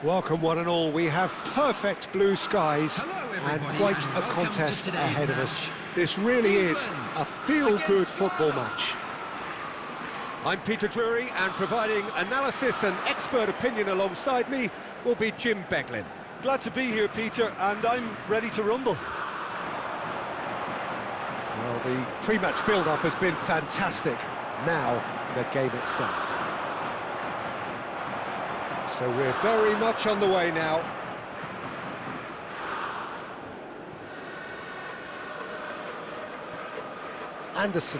Welcome one and all. We have perfect blue skies and quite a contest ahead of us. This really is a feel-good football match. I'm Peter Drury, and providing analysis and expert opinion alongside me will be Jim Beglin. Glad to be here, Peter, and I'm ready to rumble. Well, the pre-match build-up has been fantastic. Now, the game itself. So we're very much on the way now. Anderson.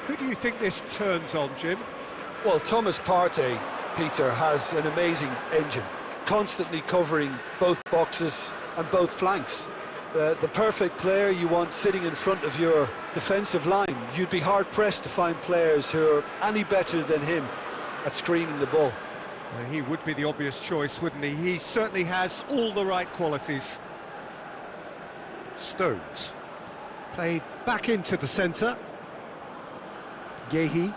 Who do you think this turns on, Jim? Well, Thomas Partey, Peter, has an amazing engine, constantly covering both boxes and both flanks. The perfect player you want sitting in front of your defensive line. You'd be hard-pressed to find players who are any better than him at screening the ball. Well, he would be the obvious choice, wouldn't he? He certainly has all the right qualities. Stones. Played back into the centre. Yehi.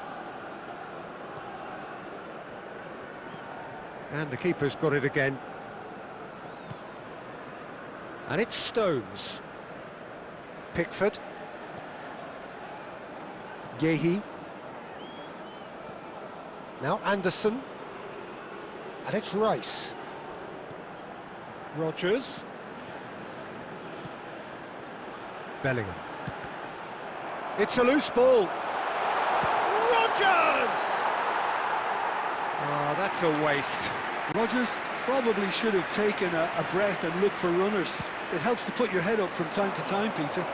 And the keeper's got it again. And it's Stones. Pickford. Yehi. Now Anderson. And it's Rice. Rodgers. Bellingham. It's a loose ball. Rodgers! Oh, that's a waste. Rodgers probably should have taken a breath and looked for runners. It helps to put your head up from time to time, Peter.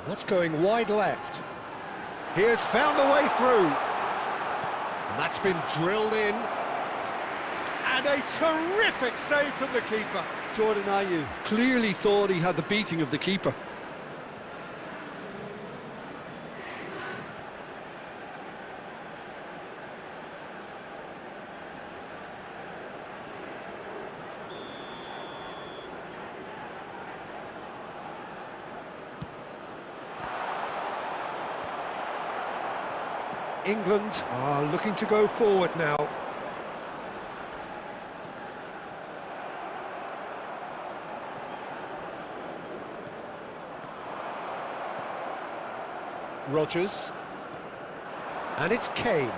That's going wide left. He has found a way through. And that's been drilled in. And a terrific save from the keeper. Jordan Ayew clearly thought he had the beating of the keeper. England are looking to go forward now. Rodgers. And it's Kane.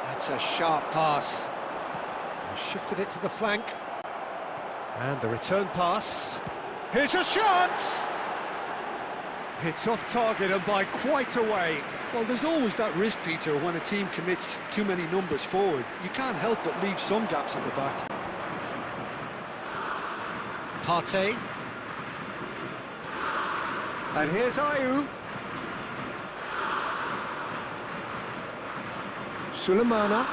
That's a sharp pass. He shifted it to the flank. And the return pass. Here's a chance! It's off target and by quite a way. Well, there's always that risk, Peter, when a team commits too many numbers forward. You can't help but leave some gaps at the back. Partey. And here's Ayew. Sulemana.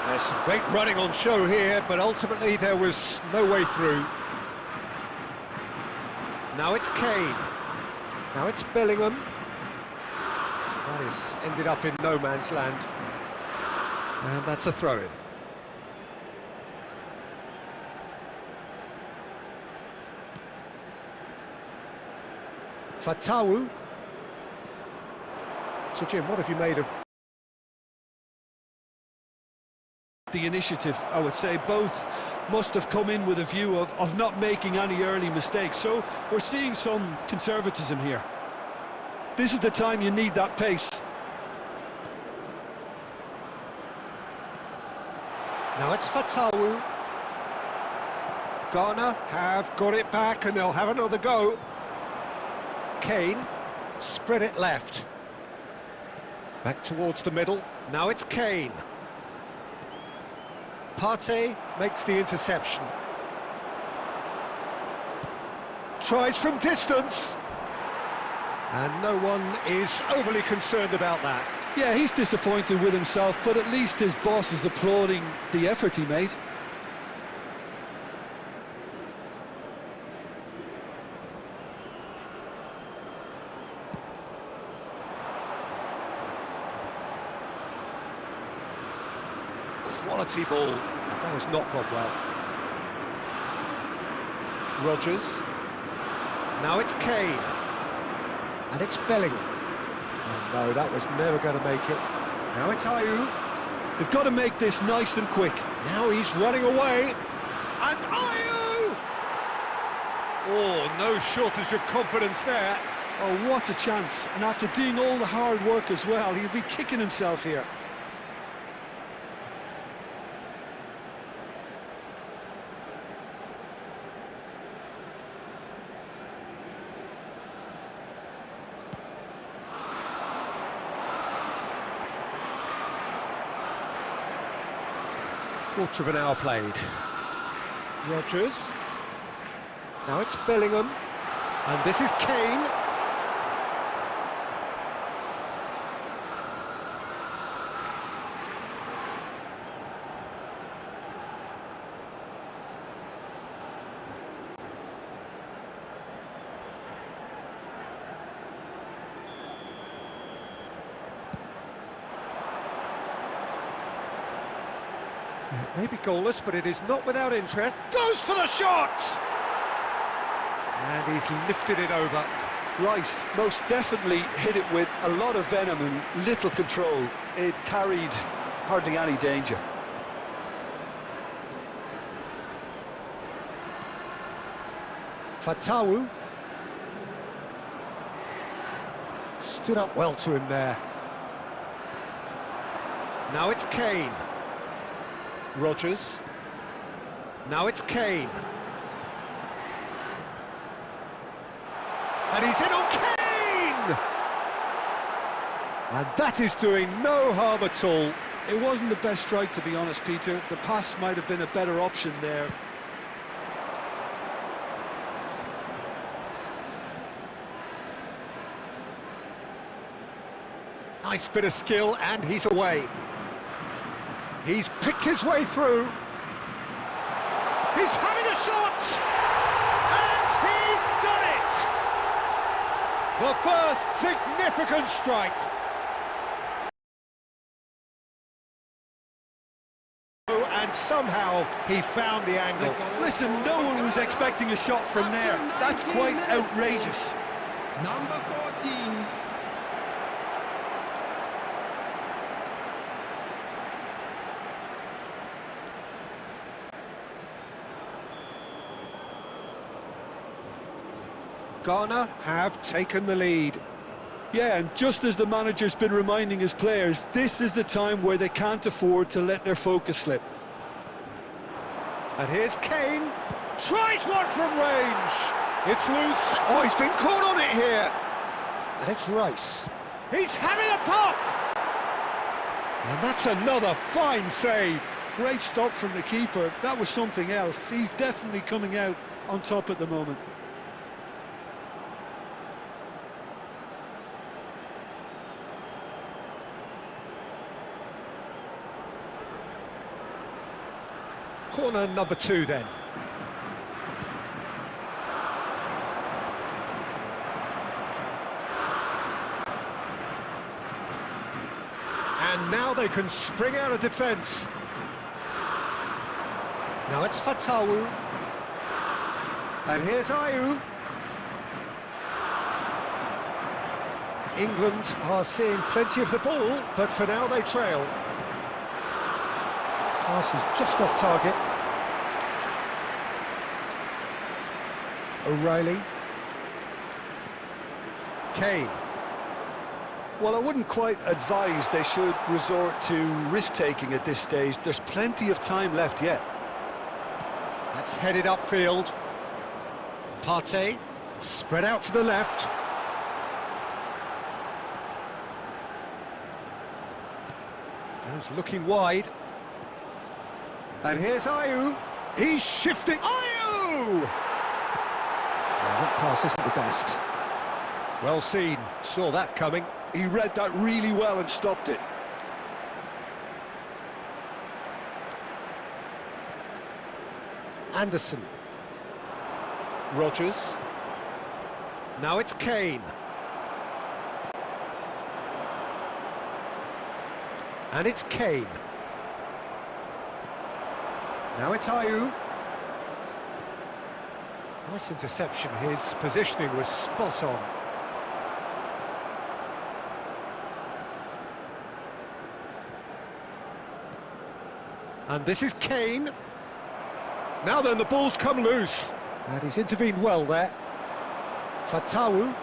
There's some great running on show here, but ultimately there was no way through. Now it's Kane. Now it's Bellingham. That is ended up in no man's land. And that's a throw-in. Fatawu. So Jim, what have you made of the initiative? I would say both must have come in with a view of not making any early mistakes, so we're seeing some conservatism here. This is the time you need that pace. Now it's Fatawu. Ghana have got it back and they'll have another go. Kane spread it left. Back towards the middle. Now it's Kane. Partey makes the interception. Tries from distance. And no one is overly concerned about that. Yeah, he's disappointed with himself, but at least his boss is applauding the effort he made. Quality ball. That has not gone well. Rodgers. Now it's Kane. And it's Bellingham. Oh no, that was never going to make it. Now it's Ayew. They've got to make this nice and quick. Now he's running away. And Ayew! Oh, no shortage of confidence there. Oh, what a chance. And after doing all the hard work as well, he'll be kicking himself here. Quarter of an hour played. Rodgers. Now it's Bellingham. And this is Kane. It may be goalless, but it is not without interest. Goes for the shot! And he's lifted it over. Rice most definitely hit it with a lot of venom and little control. It carried hardly any danger. Fatawu. Stood up well to him there. Now it's Kane. Rodgers. Now it's Kane. And he's in on Kane! And that is doing no harm at all. It wasn't the best strike, to be honest, Peter. The pass might have been a better option there. Nice bit of skill, and he's away. He's picked his way through. He's having a shot! And he's done it! The first significant strike. And somehow he found the angle. Listen, no one was expecting a shot from there. That's quite outrageous. Number 14. Ghana have taken the lead. Yeah, and just as the manager's been reminding his players, this is the time where they can't afford to let their focus slip. And here's Kane. Tries one from range. It's loose. Oh, he's been caught on it here. And it's Rice. He's having a pop. And that's another fine save. Great stop from the keeper. That was something else. He's definitely coming out on top at the moment. Corner number 2 then. And now they can spring out of defence. Now it's Fatawu. And here's Ayew. England are seeing plenty of the ball, but for now they trail. Pass is just off target. O'Reilly. Kane. Well, I wouldn't quite advise they should resort to risk-taking at this stage. There's plenty of time left yet. That's headed upfield. Partey. Spread out to the left. Goes looking wide. And here's Ayew. He's shifting. Ayew! Well, that pass isn't the best. Well seen. Saw that coming. He read that really well and stopped it. Anderson. Rodgers. Now it's Kane. And it's Kane. Now it's Ayew. Nice interception, his positioning was spot on. And this is Kane. Now then, the ball's come loose. And he's intervened well there. Fatawu.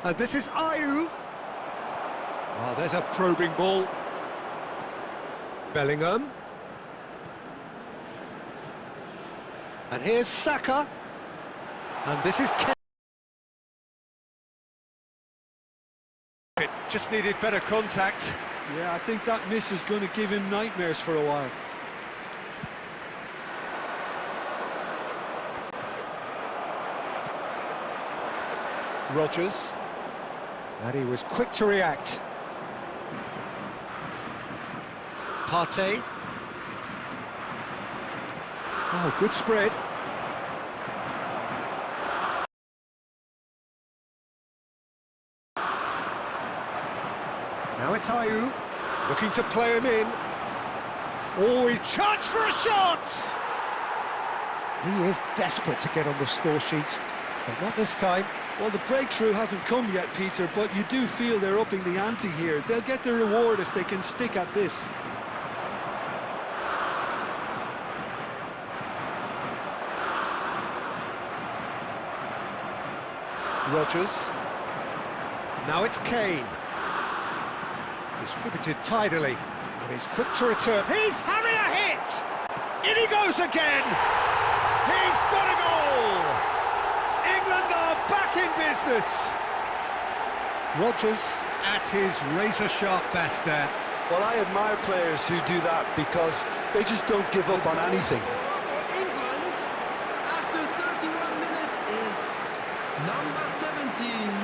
And this is Ayew. Oh, there's a probing ball. Bellingham. And here's Saka. And this is Kane. It just needed better contact. Yeah, I think that miss is going to give him nightmares for a while. Rodgers. And he was quick to react. Partey. Oh, good spread. Now it's Ayew, looking to play him in. Oh, he's chance for a shot! He is desperate to get on the score sheet, but not this time. Well, the breakthrough hasn't come yet, Peter, but you do feel they're upping the ante here. They'll get the reward if they can stick at this. Rodgers. Now it's Kane. Distributed tidily, and he's quick to return. He's having a hit! In he goes again! He's got a goal! England are back in business! Rodgers at his razor-sharp best there. Well, I admire players who do that because they just don't give up on anything. England, after 31 minutes, is number 17,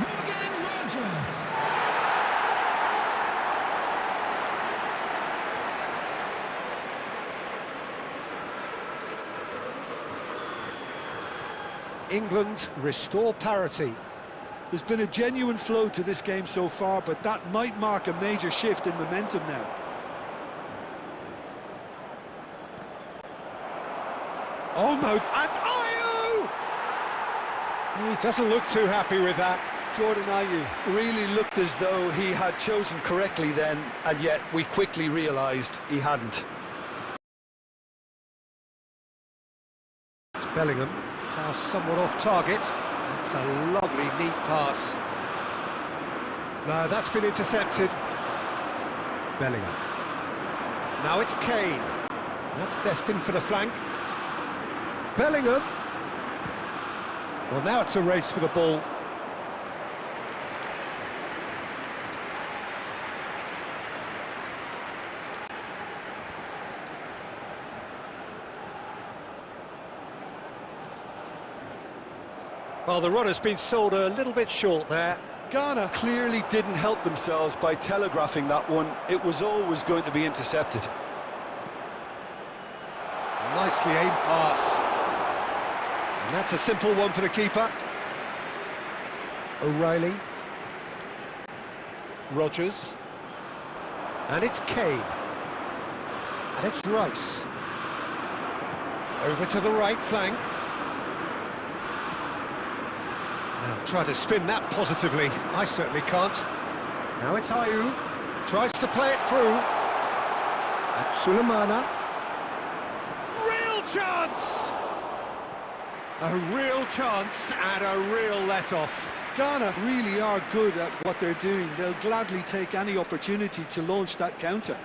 Morgan Rodgers. England restore parity. There's been a genuine flow to this game so far, but that might mark a major shift in momentum now. Oh no, and Ayew! He doesn't look too happy with that. Jordan Ayew really looked as though he had chosen correctly then, and yet we quickly realised he hadn't. It's Bellingham, pass somewhat off target. That's a lovely, neat pass. No, that's been intercepted. Bellingham. Now it's Kane. That's destined for the flank. Bellingham. Well, now it's a race for the ball. Well, the run has been sold a little bit short there. Ghana clearly didn't help themselves by telegraphing that one. It was always going to be intercepted. Nicely aimed pass. And that's a simple one for the keeper. O'Reilly. Rodgers. And it's Kane. And it's Rice. Over to the right flank. Now, try to spin that positively. I certainly can't. Now it's Ayew. Tries to play it through. That's Sulemana. Real chance! A real chance and a real let-off. Ghana really are good at what they're doing. They'll gladly take any opportunity to launch that counter.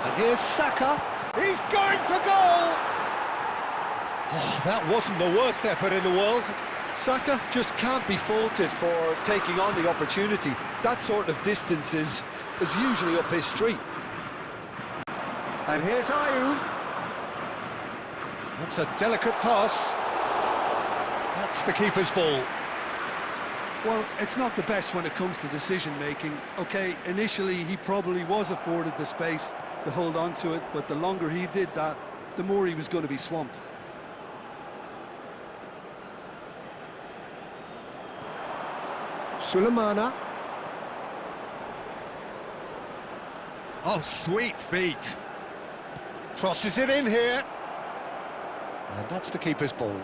And here's Saka. He's going for goal! Oh, that wasn't the worst effort in the world. Saka just can't be faulted for taking on the opportunity. That sort of distance is usually up his street. And here's Ayew. That's a delicate pass. That's the keeper's ball. Well, it's not the best when it comes to decision-making. OK, initially he probably was afforded the space, to hold on to it, but the longer he did that, the more he was going to be swamped. Sulemana. Oh, sweet feet. Crosses it in here. And that's the keeper's ball.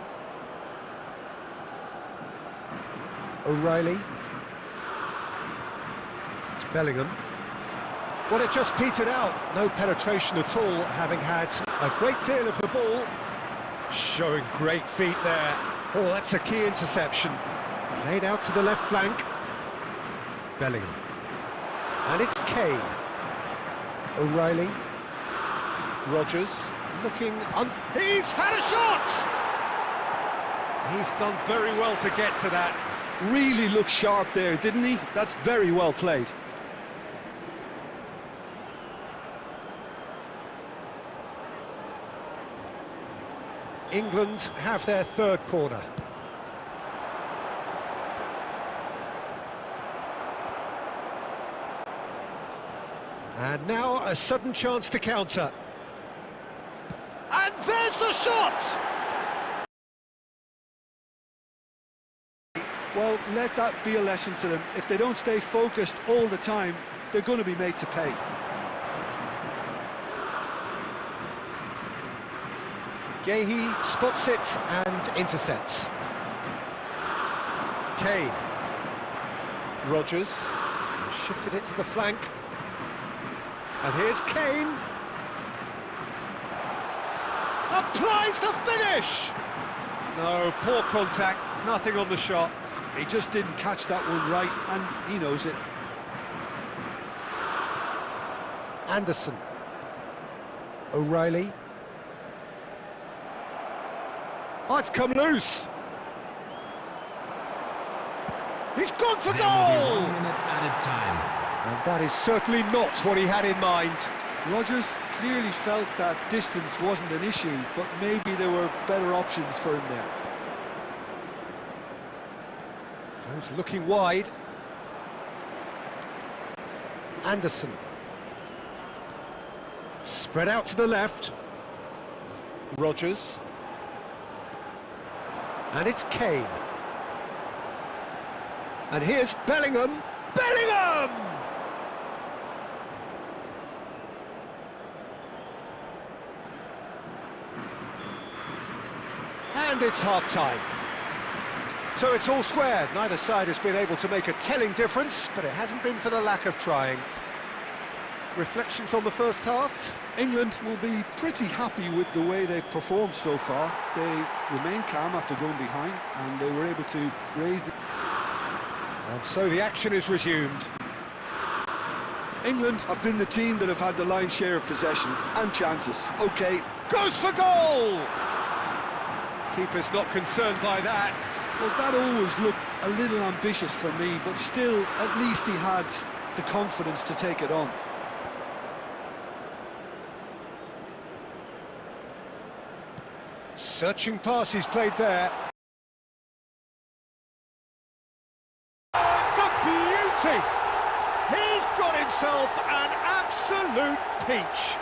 O'Reilly. It's Bellingham. Well, it just petered out. No penetration at all, having had a great deal of the ball. Showing great feet there. Oh, that's a key interception. Played out to the left flank. Bellingham. And it's Kane. O'Reilly. Rodgers. Looking on. He's had a shot! He's done very well to get to that. Really looked sharp there, didn't he? That's very well played. England have their third corner. And now a sudden chance to counter. And there's the shot! Well, let that be a lesson to them. If they don't stay focused all the time, they're going to be made to pay. Gehi spots it and intercepts. Kane. Rodgers shifted it to the flank. And here's Kane. Applies the finish! No, poor contact, nothing on the shot. He just didn't catch that one right, and he knows it. Anderson. O'Reilly. Oh, it's come loose. He's gone for goal! 1 minute added time. And that is certainly not what he had in mind. Rodgers clearly felt that distance wasn't an issue, but maybe there were better options for him there. Goes looking wide. Anderson. Spread out to the left. Rodgers. And it's Kane. And here's Bellingham. Bellingham! And it's half-time. So it's all square. Neither side has been able to make a telling difference, but it hasn't been for the lack of trying. Reflections on the first half? England will be pretty happy with the way they've performed so far. They remained calm after going behind, and they were able to raise the... And so the action is resumed. England have been the team that have had the lion's share of possession and chances. OK. Goes for goal! Keeper's not concerned by that. Well, that always looked a little ambitious for me, but still, at least he had the confidence to take it on. Searching pass he's played there. It's a beauty! He's got himself an absolute peach.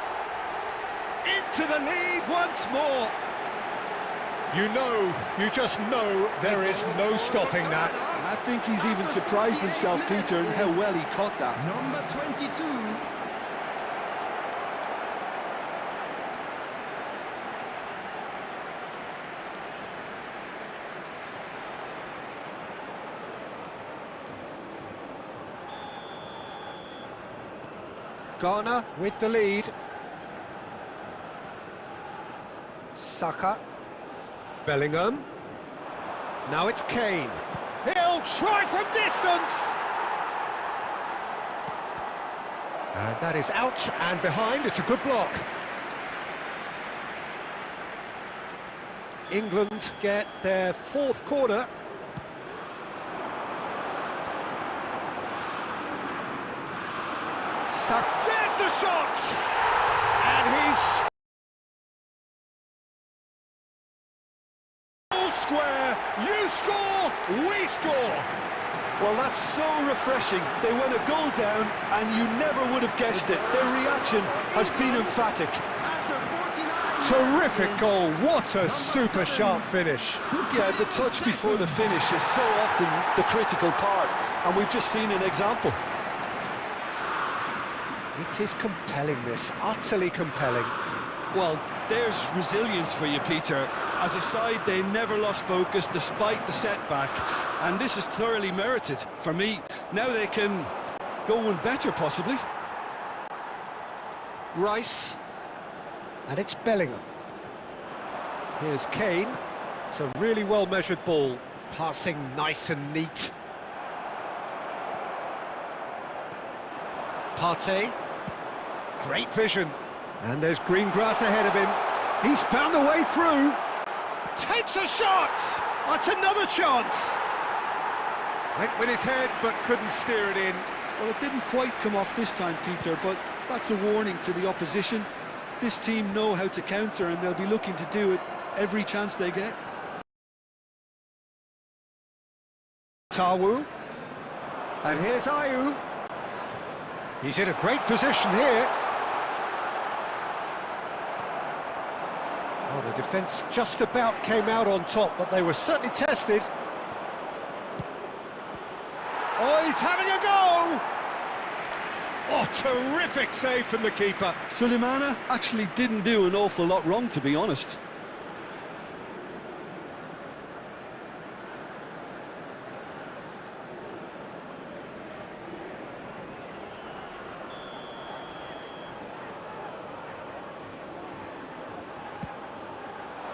Into the lead once more. You just know there is no stopping that. I think he's even surprised himself, Peter, in how well he caught that. Number 22. Ghana with the lead. Saka. Bellingham. Now it's Kane. He'll try from distance! And that is out and behind. It's a good block. England get their fourth corner. There's the shot! And he's... All square, you score, we score! Well, that's so refreshing. They went a goal down, and you never would have guessed it. Their reaction has been emphatic. Terrific goal, what a super sharp finish. Yeah, the touch before the finish is so often the critical part, and we've just seen an example. It is compelling, this, utterly compelling. Well, there's resilience for you, Peter. As a side, they never lost focus despite the setback, and this is thoroughly merited. For me, now they can go one better, possibly. Rice, and it's Bellingham. Here's Kane. It's a really well-measured ball, passing nice and neat. Partey, great vision, and there's green grass ahead of him. He's found a way through. Takes a shot! That's another chance! Went with his head, but couldn't steer it in. Well, it didn't quite come off this time, Peter, but that's a warning to the opposition. This team know how to counter, and they'll be looking to do it every chance they get. Tawu, and here's Ayew. He's in a great position here. Oh, the defence just about came out on top, but they were certainly tested. Oh, he's having a go! Oh, terrific save from the keeper. Sulemana actually didn't do an awful lot wrong, to be honest.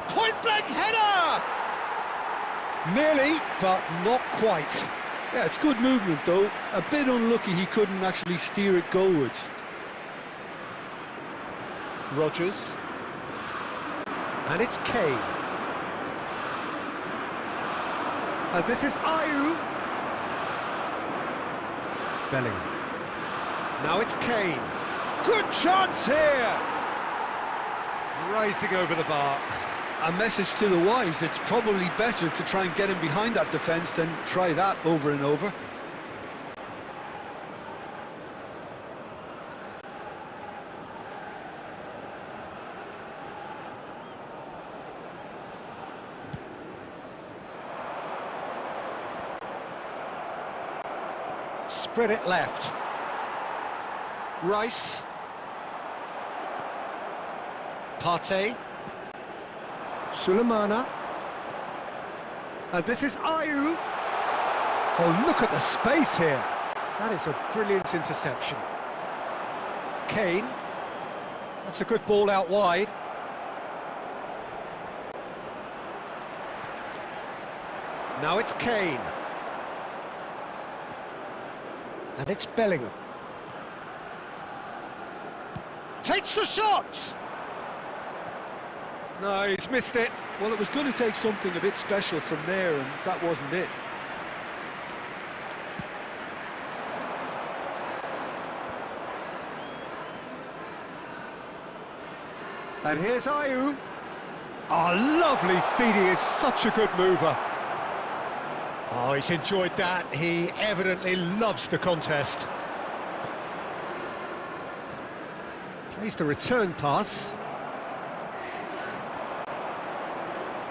Point-blank header! Nearly, but not quite. Yeah, it's good movement, though. A bit unlucky he couldn't actually steer it goalwards. Rodgers. And it's Kane. And this is Ayew. Bellingham. Now it's Kane. Good chance here! Rising over the bar. A message to the wise, it's probably better to try and get him behind that defence than try that over and over. Spread it left. Rice. Partey. Sulemana. And this is Ayew. Oh, look at the space here. That is a brilliant interception. Kane. That's a good ball out wide. Now it's Kane. And it's Bellingham. Takes the shot! No, he's missed it. Well, it was going to take something a bit special from there, and that wasn't it. And here's Ayew. Oh, lovely feed, he is such a good mover. Oh, he's enjoyed that. He evidently loves the contest. Plays the return pass.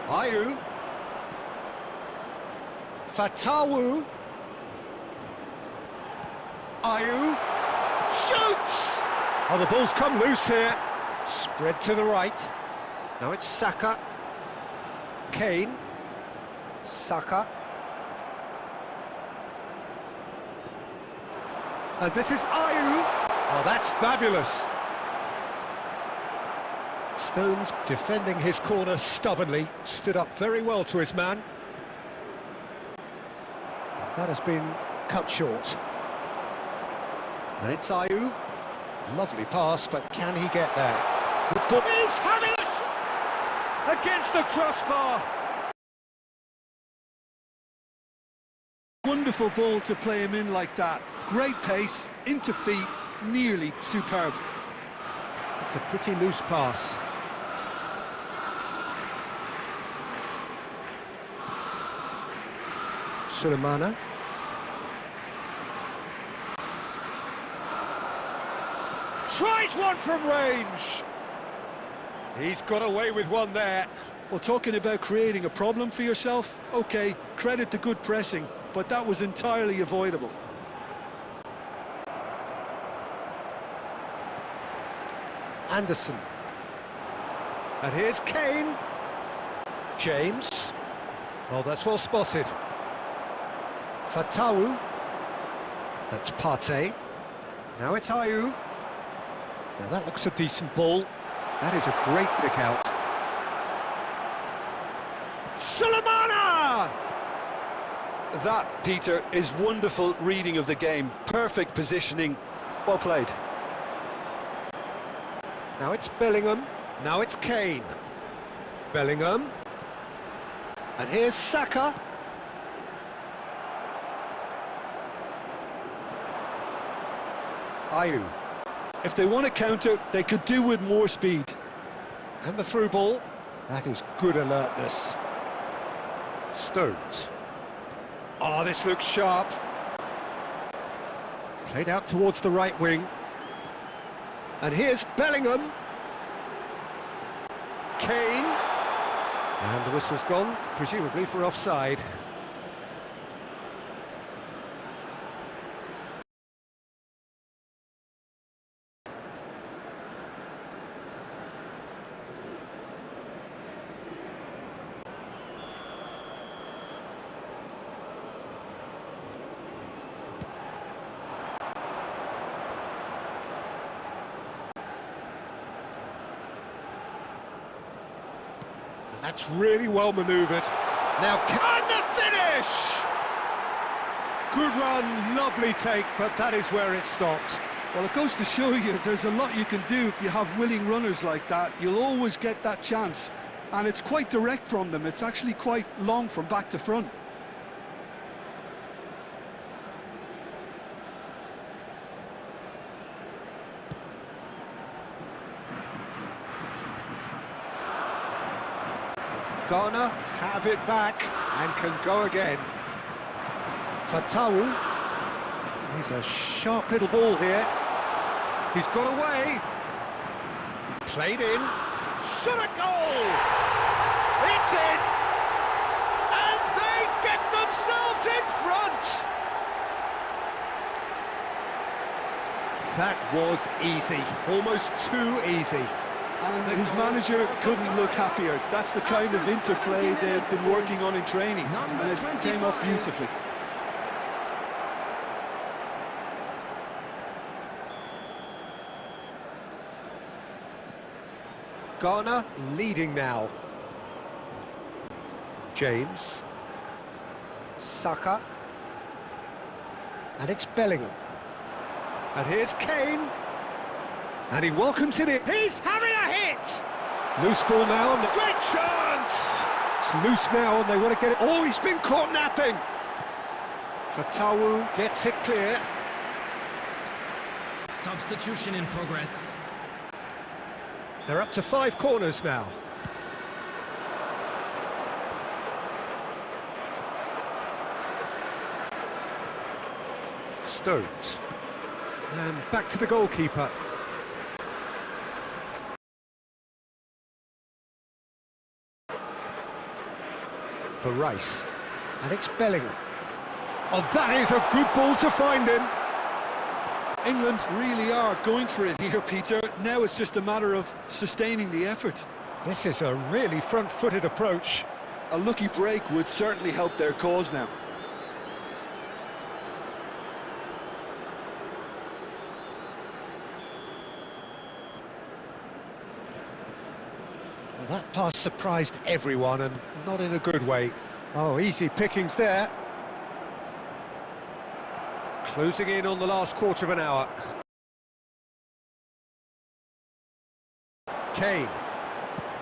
Ayew. Fatawu. Ayew. Shoots! Oh, the ball's come loose here. Spread to the right. Now it's Saka. Kane. Saka. And this is Ayew. Oh, that's fabulous. Stones defending his corner stubbornly, stood up very well to his man. That has been cut short. And it's Ayew. Lovely pass, but can he get there? Good ball. He's having a shot against the crossbar. Wonderful ball to play him in like that. Great pace, into feet, nearly superb. It's a pretty loose pass. Sulemana. tries one from range. He's got away with one there. Well, talking about creating a problem for yourself, okay, credit to good pressing, but that was entirely avoidable. Anderson. And here's Kane. James. Oh, that's well spotted. Fatawu. That's Partey. Now it's Ayew. Now that looks a decent ball. That is a great pick out. Sulemana! That, Peter, is wonderful reading of the game. Perfect positioning. Well played. Now it's Bellingham. Now it's Kane. Bellingham. And here's Saka. Ayew. If they want to counter, they could do with more speed. And the through ball. That is good alertness. Stones. Oh, this looks sharp. Played out towards the right wing. And here's Bellingham. Kane. And the whistle's gone, presumably for offside. That's really well manoeuvred. Now, can the finish! Good run, lovely take, but that is where it stopped. Well, it goes to show you there's a lot you can do if you have willing runners like that. You'll always get that chance. And it's quite direct from them. It's actually quite long from back to front. Ghana have it back and can go again. Fatawu. He's a sharp little ball here. He's got away. Played in. Shot a goal! It's in! And they get themselves in front! That was easy. Almost too easy. And his manager couldn't look happier. That's the kind of interplay they've been working on in training, and it came up beautifully. Ghana leading now. James. Saka. And it's Bellingham. And here's Kane. And he welcomes it in. He's having a hit! Loose ball now, and great chance! It's loose now, and they want to get it. Oh, he's been caught napping! Fatawu gets it clear. Substitution in progress. They're up to 5 corners now. Stones. And back to the goalkeeper. For Rice, and it's Bellingham. Oh, that is a good ball to find him. England really are going for it here, Peter. Now it's just a matter of sustaining the effort. This is a really front-footed approach. A lucky break would certainly help their cause now. Well, that pass surprised everyone, and not in a good way. Oh, easy pickings there. Closing in on the last quarter of an hour. Kane.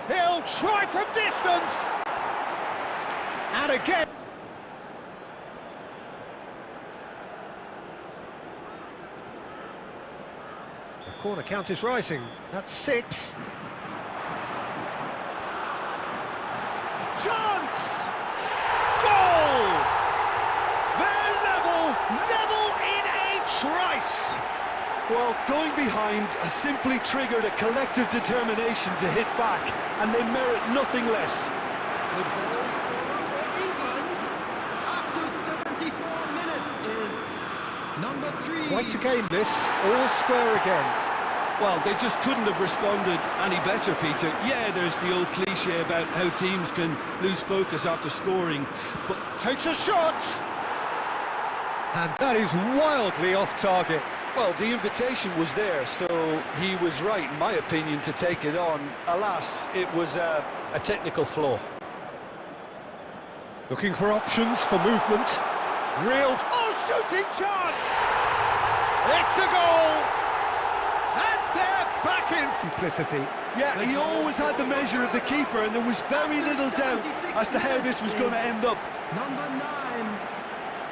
He'll try from distance! And again. The corner count is rising. That's 6. Chance! Goal! They're level in a trice! Well, going behind has simply triggered a collective determination to hit back, and they merit nothing less. The goal scorer for England after 74 minutes is number 3. Quite a game this, all square again. Well, they just couldn't have responded any better, Peter. Yeah, there's the old cliche about how teams can lose focus after scoring, but Takes a shot! And that is wildly off target. well, the invitation was there, so he was right, in my opinion, to take it on. Alas, it was a technical flaw. Looking for options for movement. Real... Oh, shooting chance! It's a goal! And they're back in simplicity. Yeah, he always had the measure of the keeper, and there was very little doubt as to how this was going to end up. Number 9,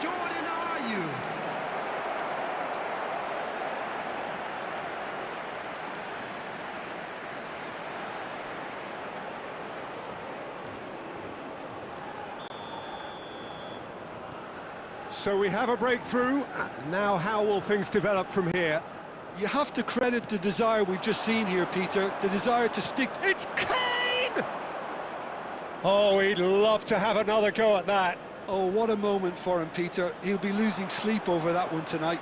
Jordan Ayew. So we have a breakthrough. Now how will things develop from here? You have to credit the desire we've just seen here, Peter, the desire to stick... It's Kane! Oh, he'd love to have another go at that. Oh, what a moment for him, Peter. He'll be losing sleep over that one tonight.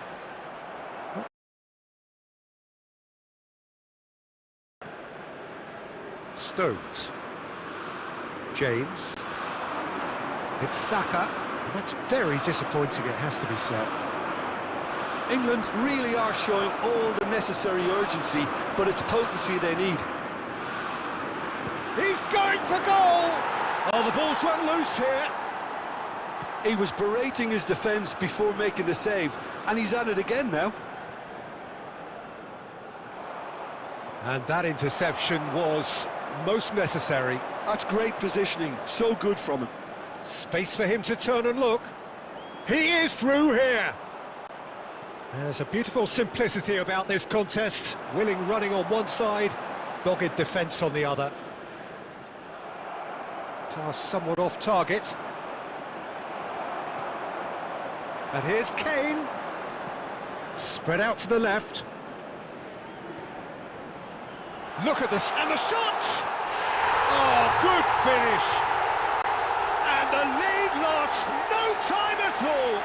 Stones. James. It's Saka. And that's very disappointing, it has to be said. England really are showing all the necessary urgency, but it's potency they need. He's going for goal! Oh, the ball's run loose here. He was berating his defence before making the save, and he's at it again now. And that interception was most necessary. That's great positioning, so good from him. Space for him to turn and look. He is through here. There's a beautiful simplicity about this contest. Willing running on one side, dogged defence on the other. Pass somewhat off target. And here's Kane. Spread out to the left. Look at this, and the shot! Oh, good finish! And the lead lost no time at all!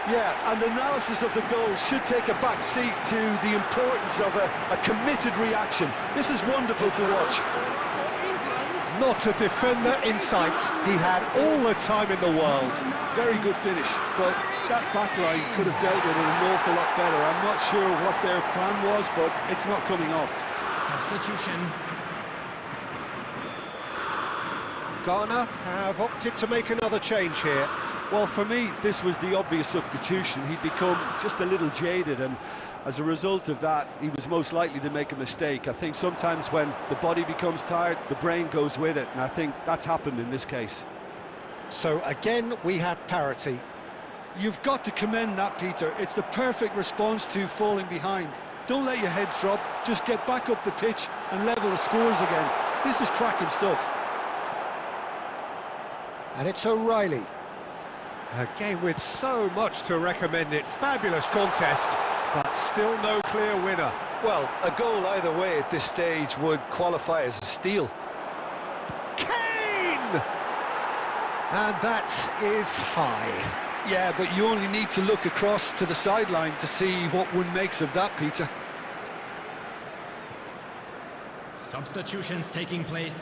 Yeah, and analysis of the goal should take a back seat to the importance of a committed reaction. This is wonderful to watch. Not a defender in sight. He had all the time in the world. Very good finish, but that backline could have dealt with it an awful lot better. I'm not sure what their plan was, but it's not coming off. Substitution. Ghana have opted to make another change here. Well, for me, this was the obvious substitution. He'd become just a little jaded, and as a result of that, he was most likely to make a mistake. I think sometimes when the body becomes tired, the brain goes with it, and I think that's happened in this case. So again, we have parity. You've got to commend that, Peter. It's the perfect response to falling behind. Don't let your heads drop, just get back up the pitch and level the scores again. This is cracking stuff. And it's O'Reilly. A game with so much to recommend it. Fabulous contest, but still no clear winner. Well, a goal either way at this stage would qualify as a steal. Kane! And that is high. Yeah, but you only need to look across to the sideline to see what one makes of that, Peter. Substitutions taking place.